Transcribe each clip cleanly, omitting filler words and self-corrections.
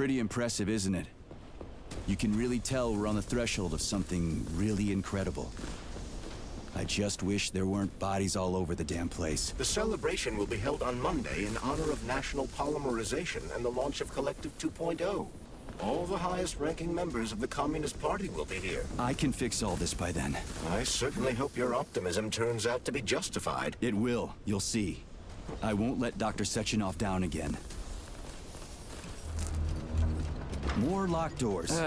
Pretty impressive, isn't it? You can really tell we're on the threshold of something really incredible. I just wish there weren't bodies all over the damn place. The celebration will be held on Monday in honor of National Polymerization and the launch of Collective 2.0. All the highest-ranking members of the Communist Party will be here. I can fix all this by then. I certainly hope your optimism turns out to be justified. It will, you'll see. I won't let Dr. Sechenov down again. More locked doors.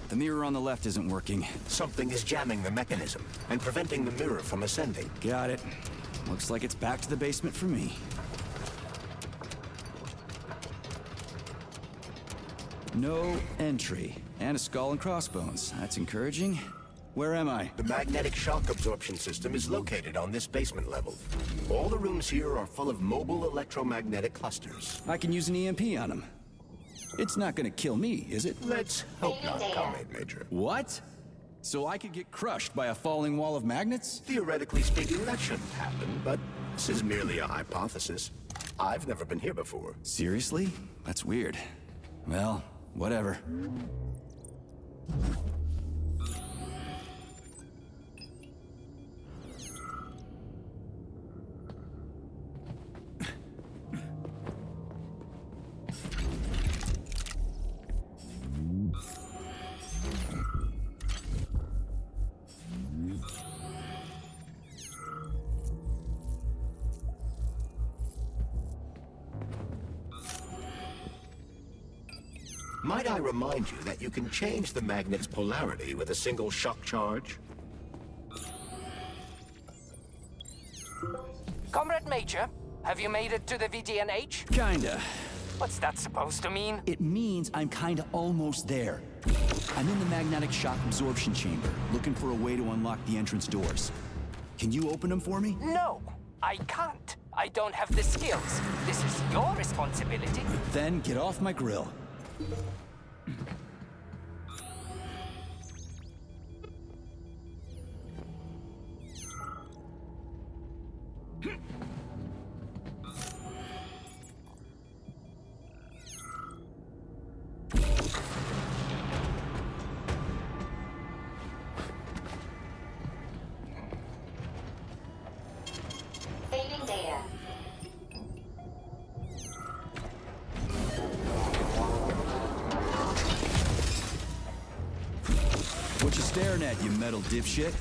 The mirror on the left isn't working. Something is jamming the mechanism and preventing the mirror from ascending. Got it. Looks like it's back to the basement for me. No entry. And a skull and crossbones. That's encouraging. Where am I? The magnetic shock absorption system is located on this basement level. All the rooms here are full of mobile electromagnetic clusters. I can use an EMP on them. It's not gonna kill me, is it? Let's hope not, Comrade Major. What? So I could get crushed by a falling wall of magnets? Theoretically speaking, that shouldn't happen, but this is merely a hypothesis. I've never been here before. Seriously? That's weird. Well, whatever. Might I remind you that you can change the magnet's polarity with a single shock charge? Comrade Major, have you made it to the VDNH? Kinda. What's that supposed to mean? It means I'm kinda almost there. I'm in the magnetic shock absorption chamber, looking for a way to unlock the entrance doors. Can you open them for me? No, I can't. I don't have the skills. This is your responsibility. Then get off my grill. Saving data. What you staring at, you metal dipshit?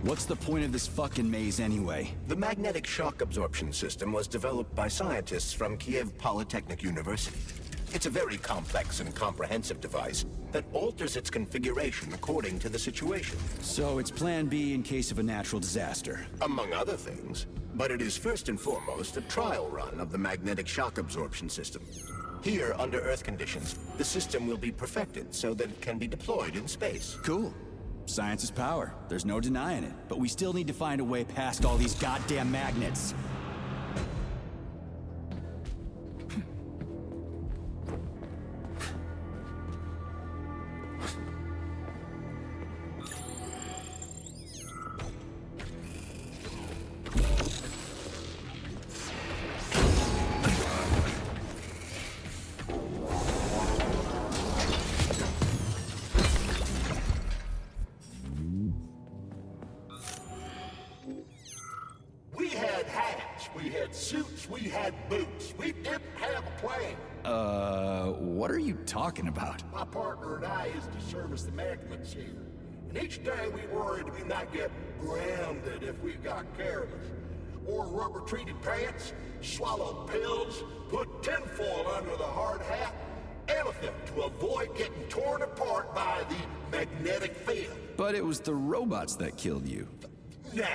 What's the point of this fucking maze anyway? The magnetic shock absorption system was developed by scientists from Kiev Polytechnic University. It's a very complex and comprehensive device that alters its configuration according to the situation. So it's plan B in case of a natural disaster. Among other things. But it is first and foremost a trial run of the magnetic shock absorption system. Here, under Earth conditions, the system will be perfected so that it can be deployed in space. Cool. Science is power. There's no denying it. But we still need to find a way past all these goddamn magnets. had suits, we had boots. We didn't have a plane. What are you talking about? My partner and I is to service the Magmans here. And each day we worried we might get grounded if we got careless. Wore rubber-treated pants, swallowed pills, put tinfoil under the hard hat, anything to avoid getting torn apart by the magnetic field. But it was the robots that killed you. Nah,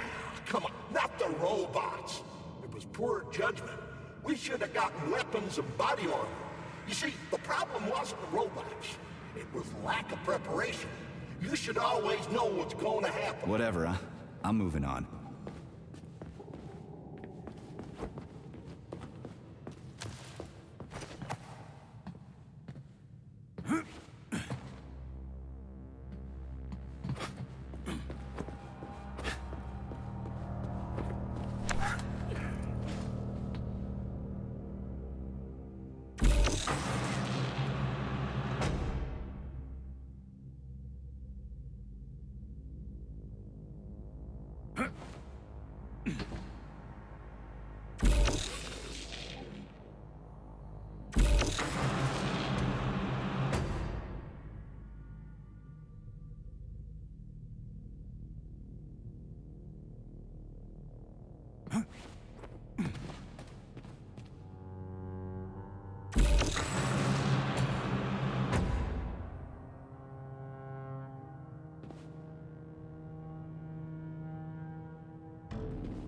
come on, not the robots. It was poor judgment. We should have gotten weapons and body armor. You see, the problem wasn't the robots. It was lack of preparation. You should always know what's going to happen. Whatever, huh? I'm moving on.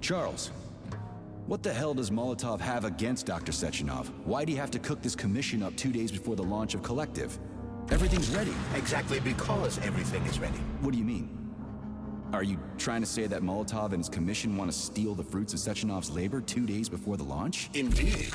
Charles, what the hell does Molotov have against Dr. Sechenov? Why'd he have to cook this commission up 2 days before the launch of Collective? Everything's ready. Exactly because everything is ready. What do you mean? Are you trying to say that Molotov and his commission want to steal the fruits of Sechenov's labor 2 days before the launch? Indeed.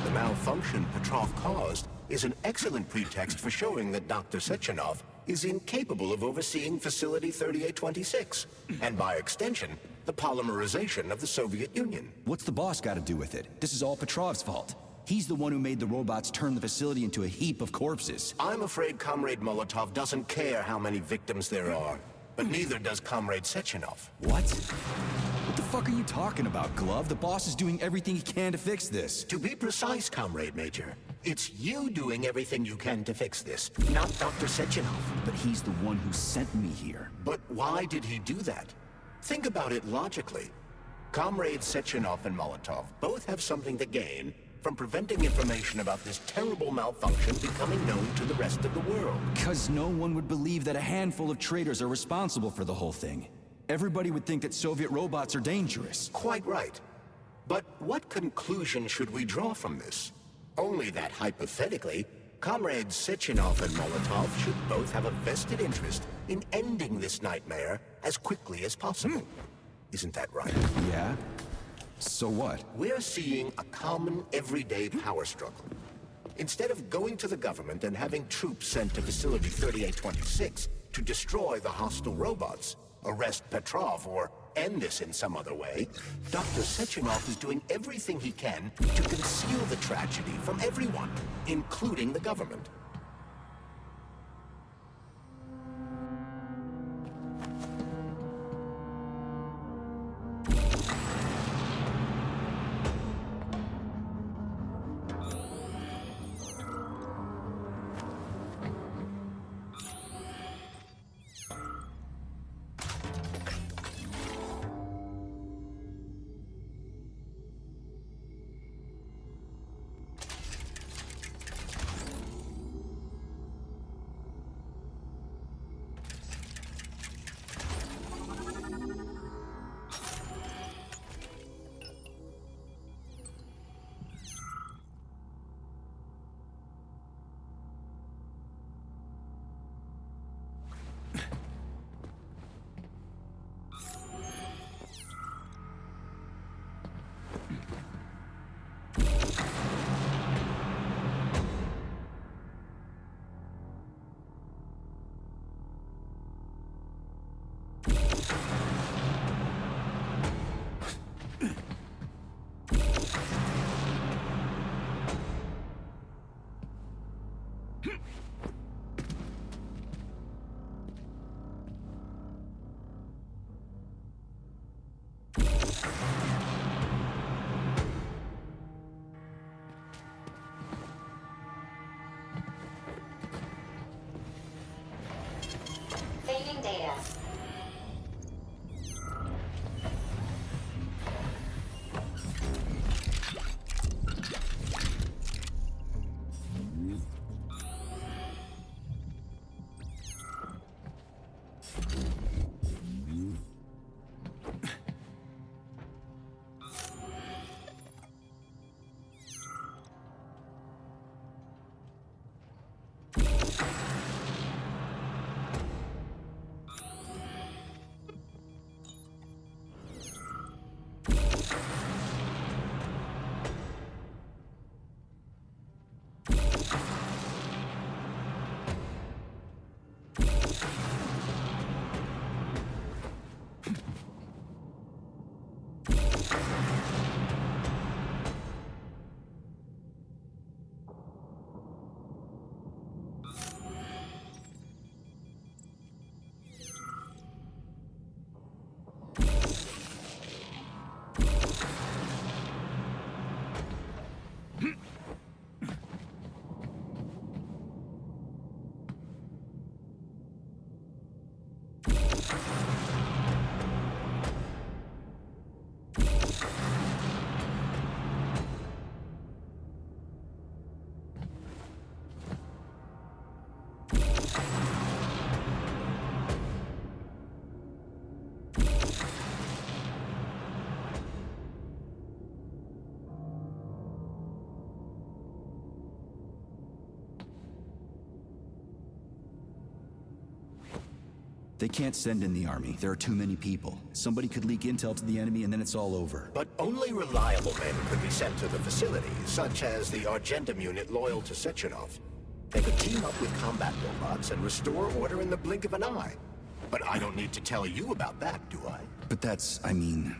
The malfunction Petrov caused is an excellent pretext for showing that Dr. Sechenov is incapable of overseeing Facility 3826, and by extension, the polymerization of the Soviet Union. What's the boss got to do with it? This is all Petrov's fault. He's the one who made the robots turn the facility into a heap of corpses. I'm afraid Comrade Molotov doesn't care how many victims there are, but neither does Comrade Sechenov. What? What the fuck are you talking about, Glove? The boss is doing everything he can to fix this. To be precise, Comrade Major, it's you doing everything you can to fix this, not Dr. Sechenov. But he's the one who sent me here. But why did he do that? Think about it logically. Comrades Sechenov and Molotov both have something to gain from preventing information about this terrible malfunction becoming known to the rest of the world. Because no one would believe that a handful of traitors are responsible for the whole thing. Everybody would think that Soviet robots are dangerous. Quite right. But what conclusion should we draw from this? Only that hypothetically, Comrades Sechenov and Molotov should both have a vested interest in ending this nightmare as quickly as possible. Isn't that right? Yeah? So what? We're seeing a common, everyday power struggle. Instead of going to the government and having troops sent to Facility 3826 to destroy the hostile robots, arrest Petrov, or end this in some other way, Dr. Sechenov is doing everything he can to conceal the tragedy from everyone, including the government. Receiving data. They can't send in the army. There are too many people. Somebody could leak intel to the enemy and then it's all over. But only reliable men could be sent to the facility, such as the Argentum unit loyal to Sechenov. They could team up with combat robots and restore order in the blink of an eye. But I don't need to tell you about that, do I? But that's, I mean,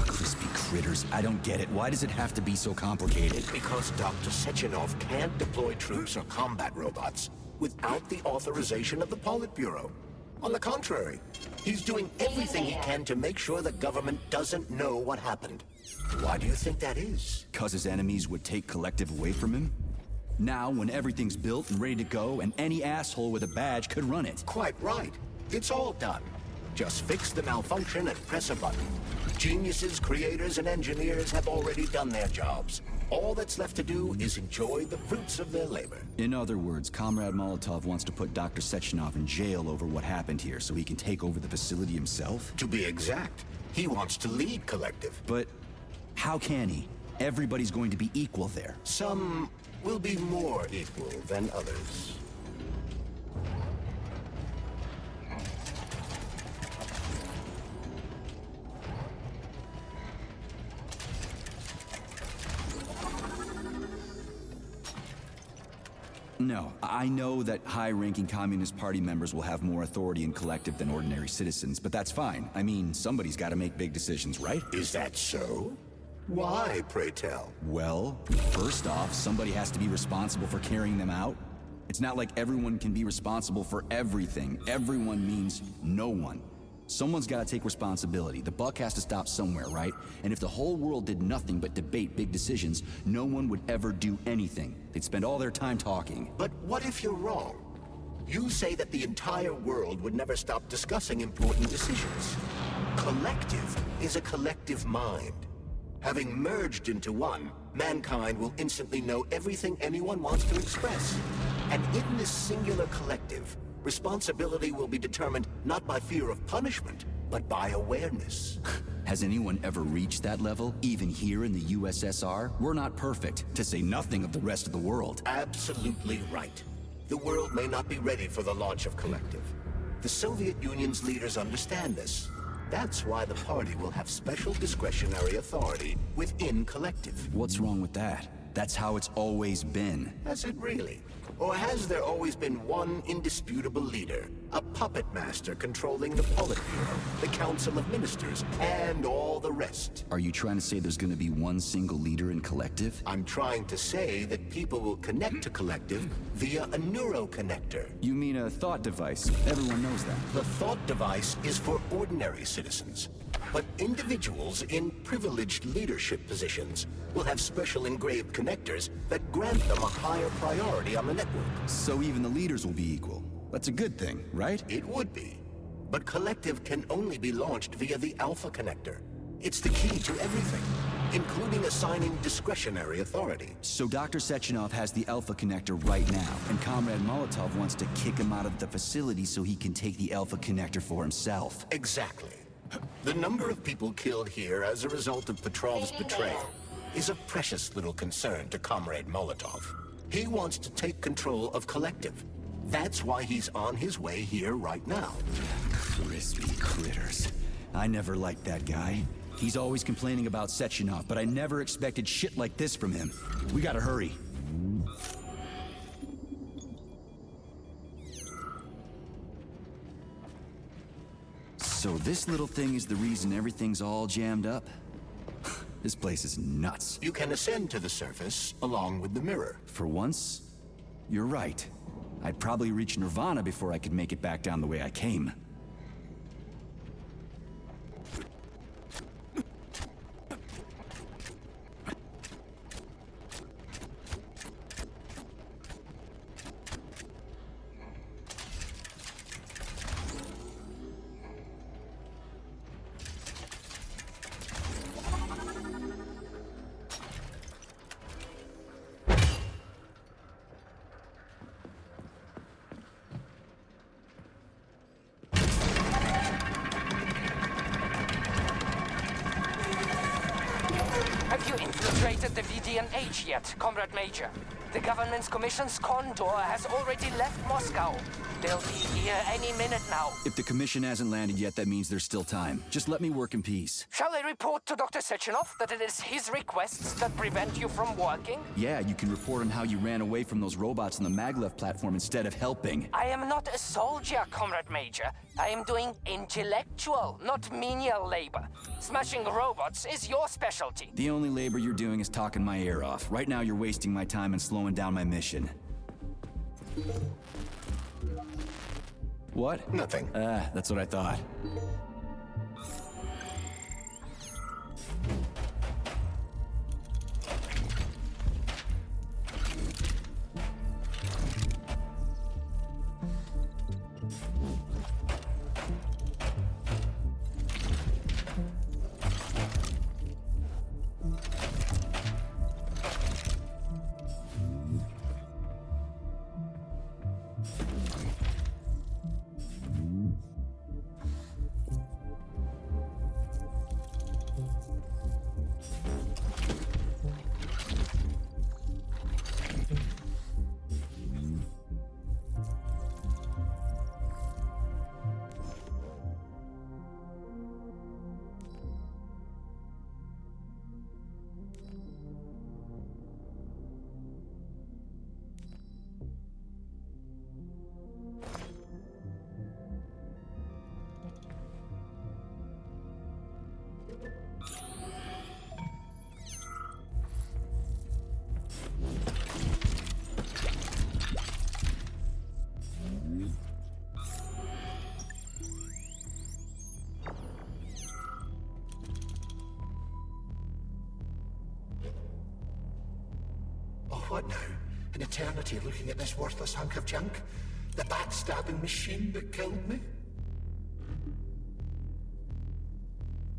crispy critters. I don't get it. Why does it have to be so complicated? Because Dr. Sechenov can't deploy troops or combat robots without the authorization of the Politburo. On the contrary, he's doing everything he can to make sure the government doesn't know what happened. Why do you think that is? 'Cause his enemies would take Collective away from him? Now, when everything's built and ready to go, and any asshole with a badge could run it. Quite right. It's all done. Just fix the malfunction and press a button. Geniuses, creators, and engineers have already done their jobs. All that's left to do is enjoy the fruits of their labor. In other words, Comrade Molotov wants to put Dr. Sechenov in jail over what happened here so he can take over the facility himself? To be exact, he wants to lead Collective. But how can he? Everybody's going to be equal there. Some will be more equal than others. No, I know that high-ranking Communist Party members will have more authority in Collective than ordinary citizens, but that's fine. I mean, somebody's got to make big decisions, right? Is that so? Why, pray tell? Well, first off, somebody has to be responsible for carrying them out. It's not like everyone can be responsible for everything. Everyone means no one. Someone's got to take responsibility. The buck has to stop somewhere, right? And if the whole world did nothing but debate big decisions, no one would ever do anything. They'd spend all their time talking. But what if you're wrong? You say that the entire world would never stop discussing important decisions. Collective is a collective mind. Having merged into one, mankind will instantly know everything anyone wants to express. And in this singular collective, responsibility will be determined not by fear of punishment, but by awareness. Has anyone ever reached that level, even here in the USSR? We're not perfect, to say nothing of the rest of the world. Absolutely right. The world may not be ready for the launch of Collective. The Soviet Union's leaders understand this. That's why the party will have special discretionary authority within Collective. What's wrong with that? That's how it's always been. Has it really? Or has there always been one indisputable leader? A puppet master controlling the Politburo, the Council of Ministers, and all the rest? Are you trying to say there's gonna be one single leader in Collective? I'm trying to say that people will connect to Collective via a neuroconnector. You mean a thought device? Everyone knows that. The thought device is for ordinary citizens. But individuals in privileged leadership positions will have special engraved connectors that grant them a higher priority on the network. So even the leaders will be equal. That's a good thing, right? It would be. But Collective can only be launched via the Alpha Connector. It's the key to everything, including assigning discretionary authority. So Dr. Sechenov has the Alpha Connector right now, and Comrade Molotov wants to kick him out of the facility so he can take the Alpha Connector for himself. Exactly. The number of people killed here as a result of Petrov's betrayal is a precious little concern to Comrade Molotov. He wants to take control of Collective. That's why he's on his way here right now. Crispy critters. I never liked that guy. He's always complaining about Sechenov, but I never expected shit like this from him. We gotta hurry. So this little thing is the reason everything's all jammed up? This place is nuts. You can ascend to the surface along with the mirror. For once, you're right. I'd probably reach Nirvana before I could make it back down the way I came. Have you infiltrated the VDNH yet, Comrade Major? The government's commission's Condor has already left Moscow. They'll be here any minute now. If the commission hasn't landed yet, that means there's still time. Just let me work in peace. Shall I report to Dr. Sechenov that it is his requests that prevent you from working? Yeah, you can report on how you ran away from those robots on the Maglev platform instead of helping. I am not a soldier, Comrade Major. I am doing intellectual, not menial labor. Smashing robots is your specialty. The only labor you're doing is talking my ear off. Right now you're wasting my time and slowing down my mission. What? Nothing. That's what I thought. What now? An eternity looking at this worthless hunk of junk? The backstabbing machine that killed me?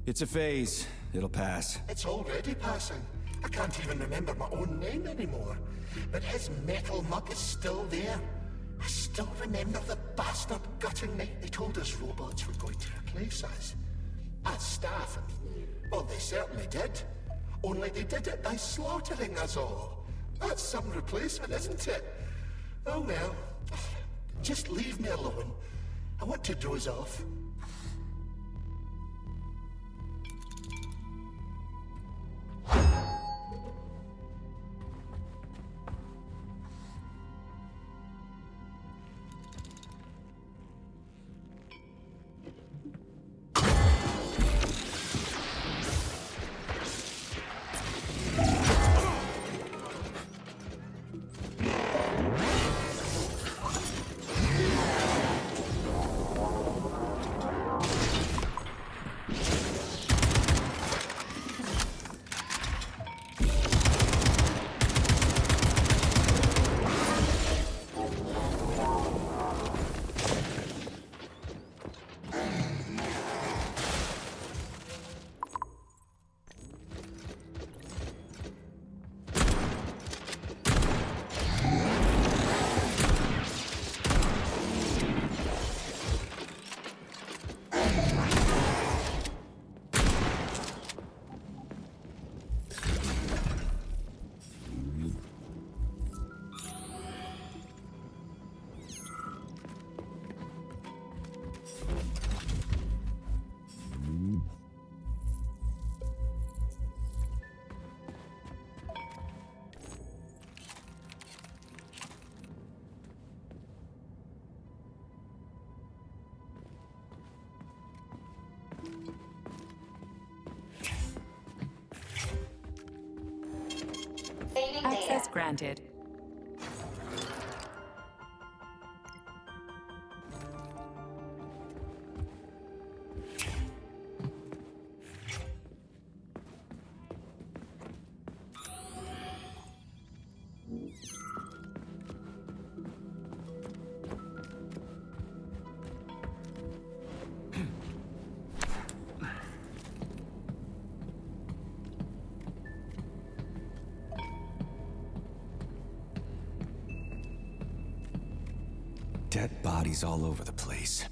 It's a phase. It'll pass. It's already passing. I can't even remember my own name anymore. But his metal mug is still there. I still remember the bastard gutting me. They told us robots were going to replace us. As staff, I mean. Well, they certainly did. Only they did it by slaughtering us all. That's some replacement, isn't it? Oh well. Just leave me alone. I want to doze off. Access granted. Dead bodies all over the place.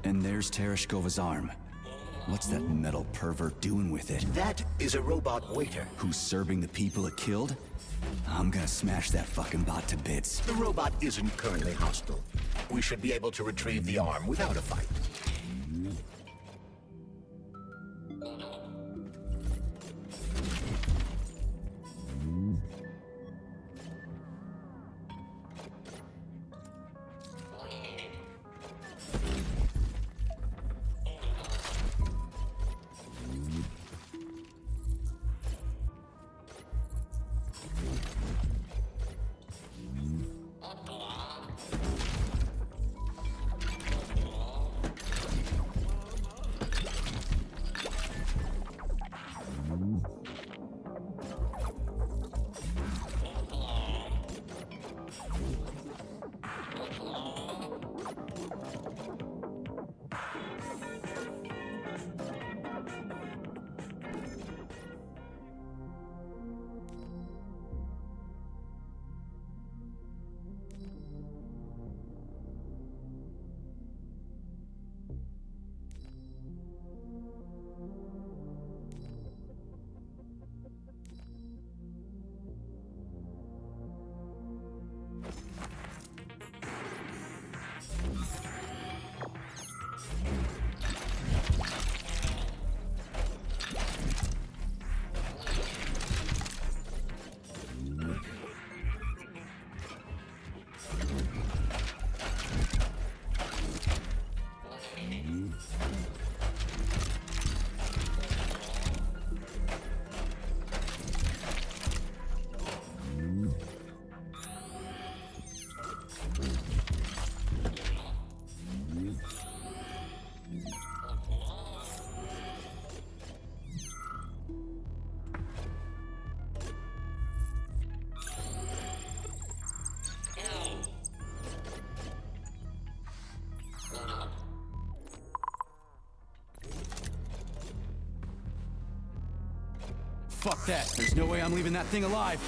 And there's Tereshkova's arm. What's that metal pervert doing with it? That is a robot waiter. Who's serving the people it killed? I'm gonna smash that fucking bot to bits. The robot isn't currently hostile. We should be able to retrieve the arm without a fight. Fuck that. There's no way I'm leaving that thing alive.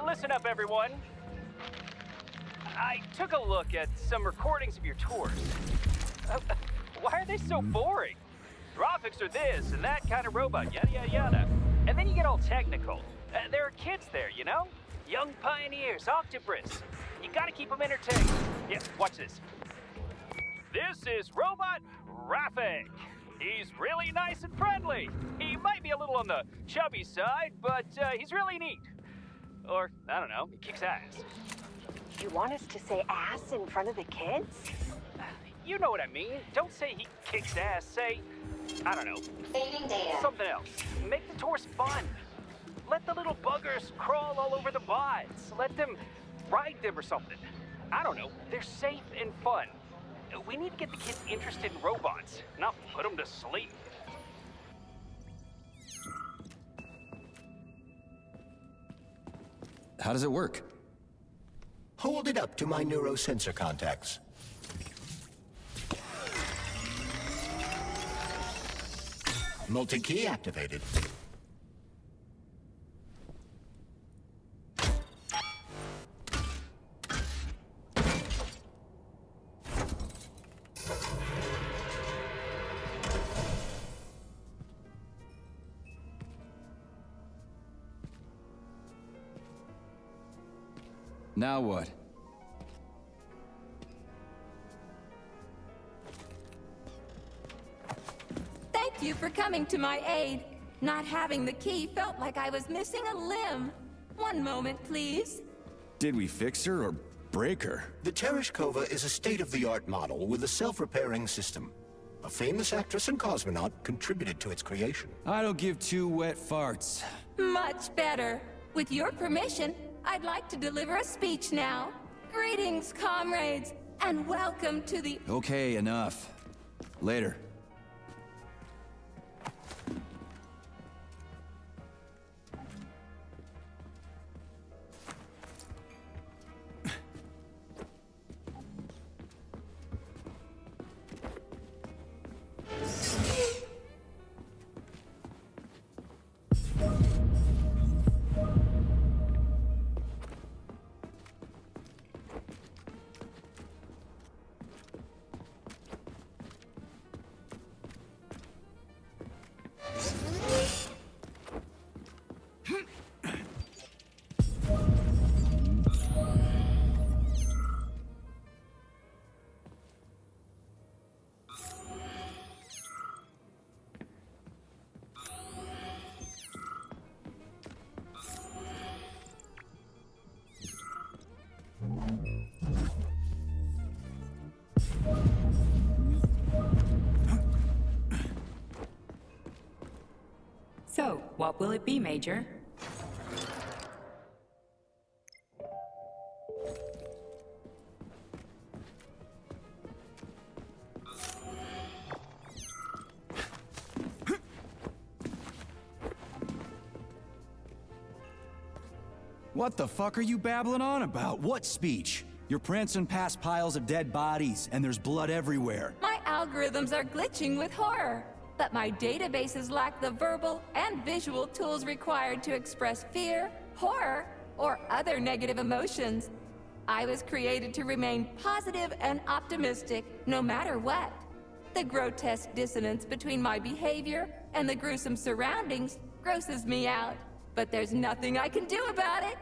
Listen up, everyone. I took a look at some recordings of your tours. Why are they so boring? Graphics are this and that kind of robot, yada yada yada. And then you get all technical. There are kids there, you know? Young pioneers, Octobrits. You gotta keep them entertained. Yeah, watch this. This is Robot Raffic. He's really nice and friendly. He might be a little on the chubby side, but he's really neat. Or, I don't know, he kicks ass. You want us to say ass in front of the kids? You know what I mean. Don't say he kicks ass. Say, I don't know. Saving data. Something else. Make the tours fun. Let the little buggers crawl all over the bots. Let them ride them or something. I don't know. They're safe and fun. We need to get the kids interested in robots, not put them to sleep. How does it work? Hold it up to my neurosensor contacts. Multi-key activated. Now what? Thank you for coming to my aid. Not having the key felt like I was missing a limb. One moment, please. Did we fix her or break her? The Tereshkova is a state-of-the-art model with a self-repairing system. A famous actress and cosmonaut contributed to its creation. I don't give two wet farts. Much better. With your permission, I'd like to deliver a speech now. Greetings, comrades, and welcome to the... Okay, enough. Later. So, what will it be, Major? What the fuck are you babbling on about? What speech? You're prancing past piles of dead bodies, and there's blood everywhere. My algorithms are glitching with horror, but my databases lack the verbal and visual tools required to express fear, horror, or other negative emotions. I was created to remain positive and optimistic, no matter what. The grotesque dissonance between my behavior and the gruesome surroundings grosses me out, but there's nothing I can do about it.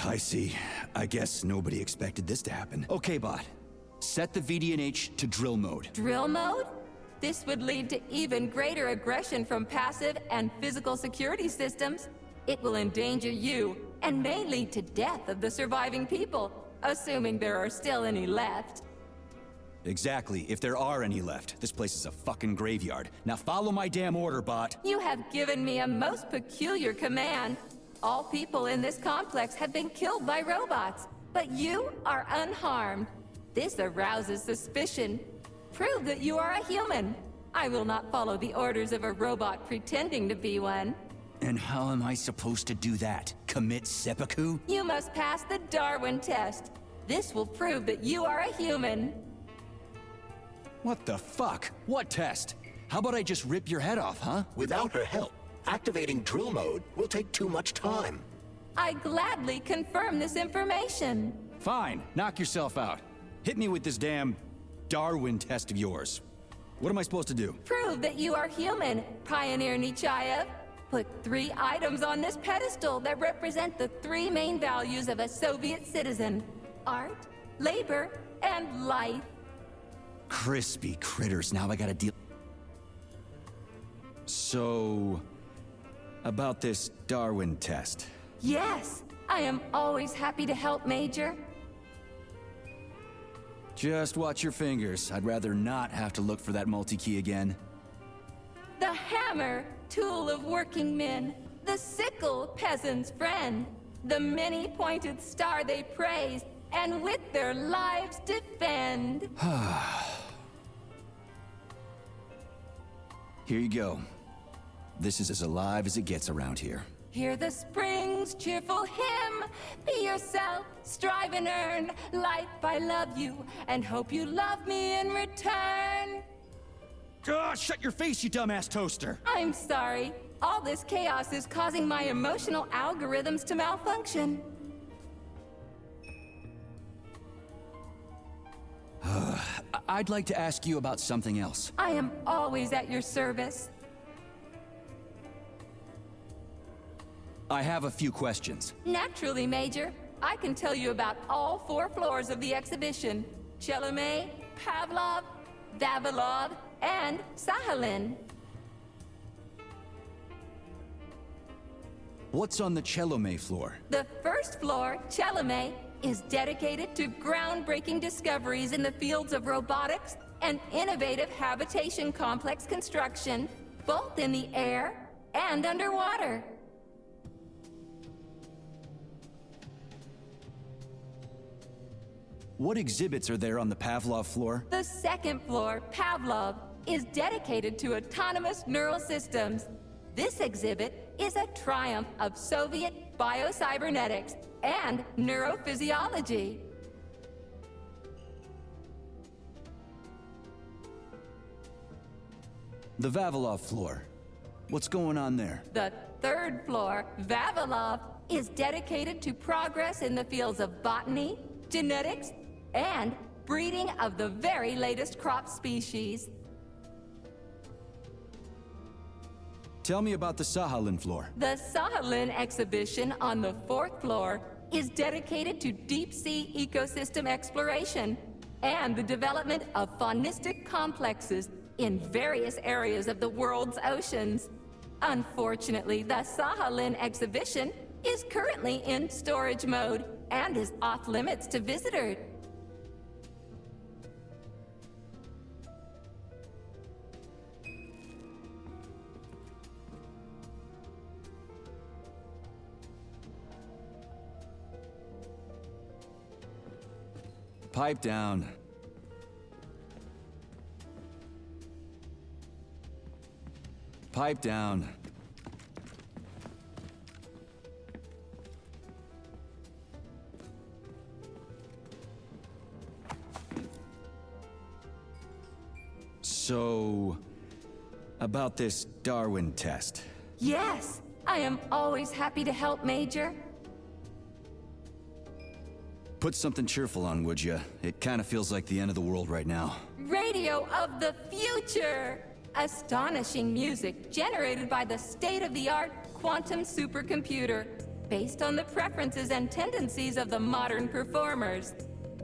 I see. I guess nobody expected this to happen. Okay, bot. Set the VDNH to drill mode. Drill mode? This would lead to even greater aggression from passive and physical security systems. It will endanger you, and may lead to death of the surviving people, assuming there are still any left. Exactly, if there are any left. This place is a fucking graveyard. Now follow my damn order, bot. You have given me a most peculiar command. All people in this complex have been killed by robots, but you are unharmed. This arouses suspicion. Prove that you are a human. I will not follow the orders of a robot pretending to be one. And how am I supposed to do that? Commit seppuku? You must pass the Darwin test. This will prove that you are a human. What the fuck? What test? How about I just rip your head off, huh? Without her help, activating drill mode will take too much time. I gladly confirm this information. Fine, knock yourself out. Hit me with this damn Darwin test of yours. What am I supposed to do? Prove that you are human, Pioneer Nechayev. Put 3 items on this pedestal that represent the 3 main values of a Soviet citizen: art, labor, and life. Crispy critters, now I gotta deal... So... about this Darwin test. Yes, I am always happy to help, Major. Just watch your fingers. I'd rather not have to look for that multi-key again. The hammer, tool of working men. The sickle, peasant's friend. The many-pointed star they praise, and with their lives defend. Here you go. This is as alive as it gets around here. Hear the spring's cheerful hymn. Be yourself, strive and earn. Life, I love you, and hope you love me in return. Shut your face, you dumbass toaster! I'm sorry. All this chaos is causing my emotional algorithms to malfunction. I'd like to ask you about something else. I am always at your service. I have a few questions. Naturally, Major. I can tell you about all 4 floors of the exhibition. Chelomey, Pavlov, Vavilov, and Sakhalin. What's on the Chelomey floor? The first floor, Chelomey, is dedicated to groundbreaking discoveries in the fields of robotics and innovative habitation complex construction, both in the air and underwater. What exhibits are there on the Pavlov floor? The second floor, Pavlov, is dedicated to autonomous neural systems. This exhibit is a triumph of Soviet biocybernetics and neurophysiology. The Vavilov floor. What's going on there? The third floor, Vavilov, is dedicated to progress in the fields of botany, genetics, and breeding of the very latest crop species. Tell me about the Sakhalin floor. The Sakhalin exhibition on the 4th floor is dedicated to deep-sea ecosystem exploration and the development of faunistic complexes in various areas of the world's oceans. Unfortunately, the Sakhalin exhibition is currently in storage mode and is off-limits to visitors. Pipe down. Pipe down. So, about this Darwin test. Yes, I am always happy to help, Major. Put something cheerful on, would you? It kind of feels like the end of the world right now. Radio of the future! Astonishing music generated by the state-of-the-art quantum supercomputer, based on the preferences and tendencies of the modern performers.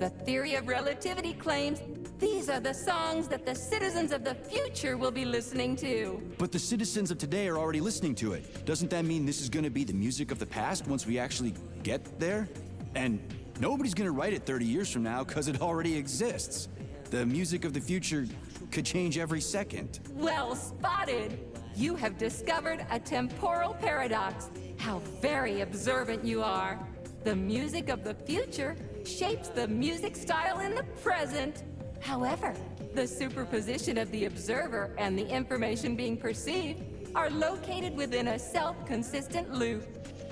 The theory of relativity claims these are the songs that the citizens of the future will be listening to. But the citizens of today are already listening to it. Doesn't that mean this is gonna be the music of the past once we actually get there? And nobody's gonna write it 30 years from now because it already exists. The music of the future could change every second. Well spotted! You have discovered a temporal paradox. How very observant you are. The music of the future shapes the music style in the present. However, the superposition of the observer and the information being perceived are located within a self-consistent loop.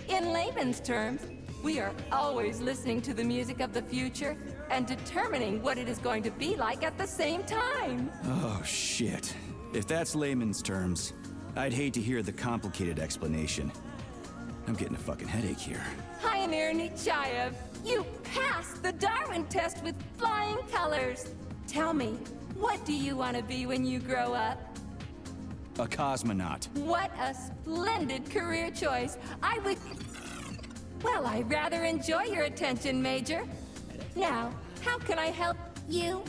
In layman's terms, we are always listening to the music of the future and determining what it is going to be like at the same time. Oh, shit. If that's layman's terms, I'd hate to hear the complicated explanation. I'm getting a fucking headache here. I Pioneer Nechayev, you passed the Darwin test with flying colors. Tell me, what do you want to be when you grow up? A cosmonaut. What a splendid career choice. Well, I rather enjoy your attention, Major. Now, how can I help you?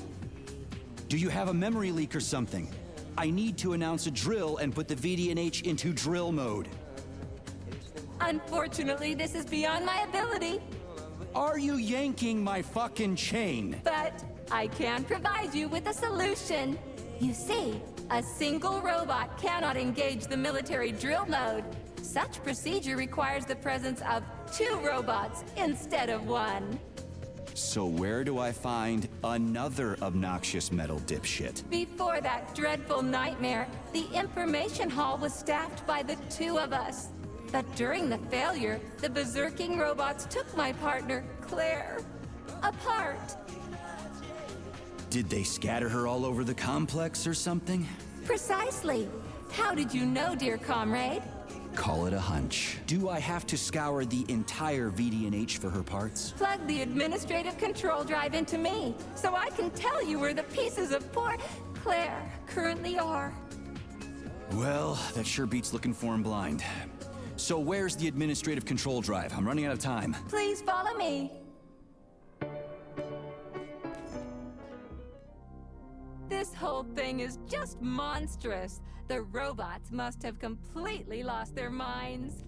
Do you have a memory leak or something? I need to announce a drill and put the VDNH into drill mode. Unfortunately, this is beyond my ability, Are you yanking my fucking chain? but I can provide you with a solution. You see, a single robot cannot engage the military drill mode. Such procedure requires the presence of 2 robots instead of 1. So where do I find another obnoxious metal dipshit? Before that dreadful nightmare, the information hall was staffed by the 2 of us. But during the failure, the berserking robots took my partner, Claire, apart. Did they scatter her all over the complex or something? Precisely. How did you know, dear comrade? Call it a hunch. Do I have to scour the entire VDNH for her parts? Plug the administrative control drive into me, so I can tell you where the pieces of poor Claire currently are. Well, that sure beats looking for him blind. So where's the administrative control drive? I'm running out of time. Please follow me. This whole thing is just monstrous. The robots must have completely lost their minds.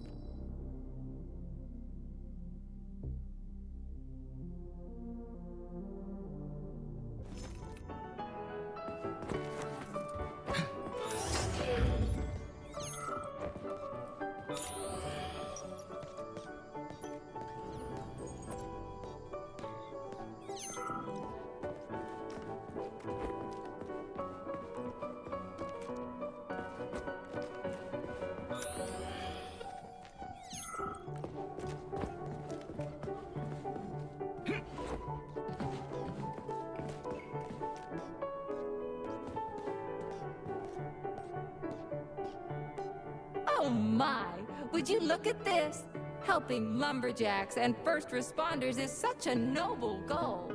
Oh my! Would you look at this? Helping lumberjacks and first responders is such a noble goal.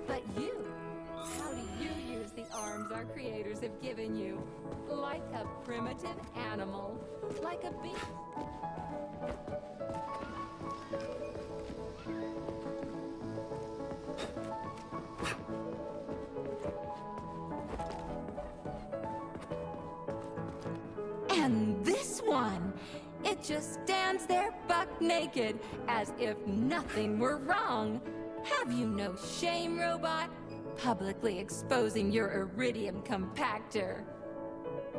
But you, how do you use the arms our creators have given you? Like a primitive animal, like a beast. And this one, it just stands there buck naked, as if nothing were wrong. Have you no shame, robot? Publicly exposing your iridium compactor.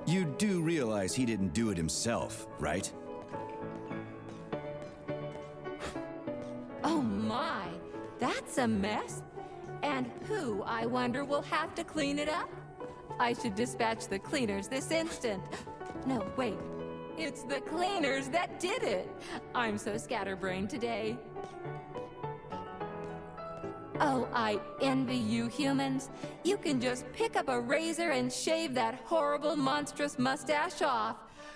You do realize he didn't do it himself, right? Oh my, that's a mess. And who, I wonder, will have to clean it up? I should dispatch the cleaners this instant. No, wait. It's the cleaners that did it. I'm so scatterbrained today. Oh, I envy you humans. You can just pick up a razor and shave that horrible, monstrous mustache off.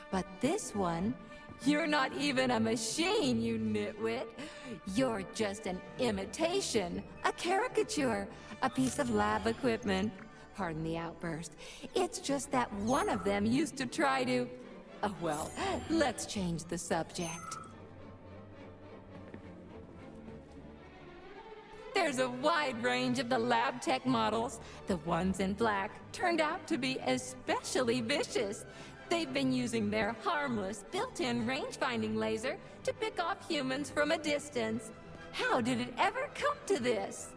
But this one, you're not even a machine, you nitwit. You're just an imitation, a caricature, a piece of lab equipment. Pardon the outburst. It's just that one of them used to try to... Oh, well, let's change the subject. There's a wide range of the lab tech models. The ones in black turned out to be especially vicious. They've been using their harmless, built-in range-finding laser to pick off humans from a distance. How did it ever come to this?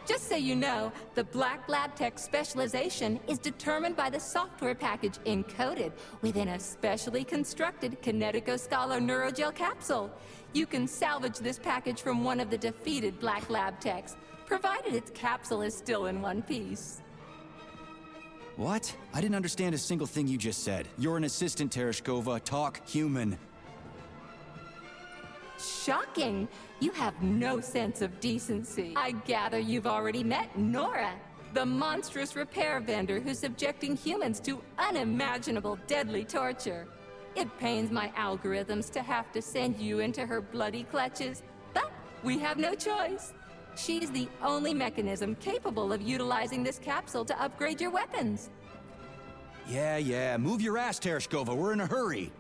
Just so you know, the Black Lab Tech specialization is determined by the software package encoded within a specially constructed Kinetico Scholar Neurogel capsule. You can salvage this package from one of the defeated Black Lab Techs, provided its capsule is still in one piece. What? I didn't understand a single thing you just said. You're an assistant, Tereshkova. Talk human. Shocking! You have no sense of decency. I gather you've already met Nora, the monstrous repair vendor who's subjecting humans to unimaginable deadly torture. It pains my algorithms to have to send you into her bloody clutches, but We have no choice. She's the only mechanism capable of utilizing this capsule to upgrade your weapons. Yeah, move your ass, Tereshkova. We're in a hurry.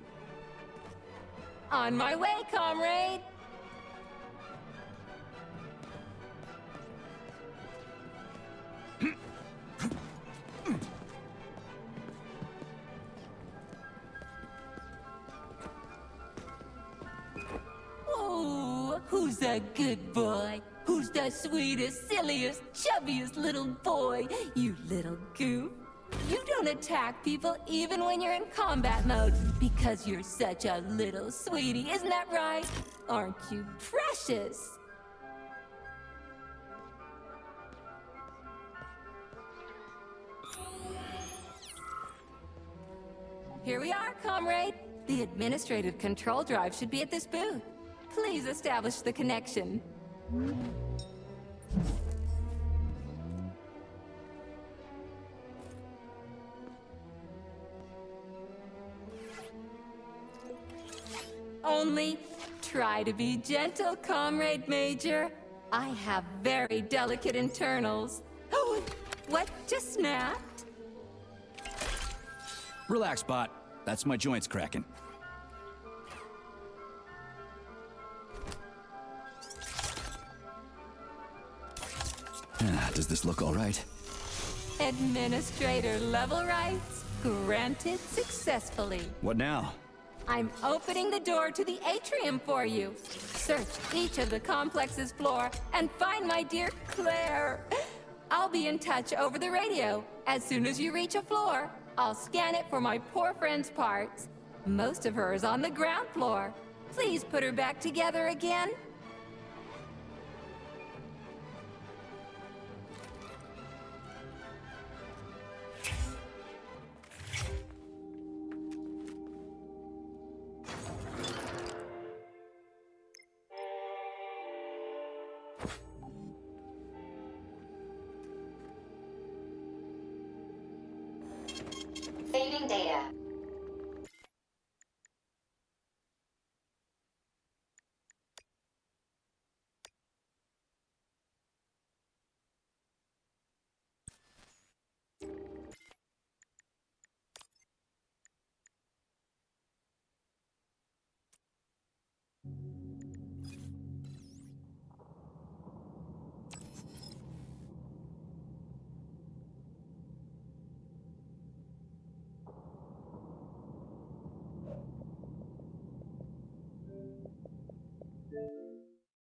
On my way, comrade! Oh, who's a good boy? Who's the sweetest, silliest, chubbiest little boy? You little goof. You don't attack people even when you're in combat mode because you're such a little sweetie, isn't that right? Aren't you precious? Here we are, comrade. The administrative control drive should be at this booth. Please establish the connection. Only try to be gentle, Comrade Major. I have very delicate internals. Oh, what just snapped? Relax, bot. That's my joints cracking. Does this look all right? Administrator level rights granted successfully. What now? I'm opening the door to the atrium for you. Search each of the complex's floor and find my dear Claire. I'll be in touch over the radio. As soon as you reach a floor, I'll scan it for my poor friend's parts. Most of her is on the ground floor. Please put her back together again. Saving data.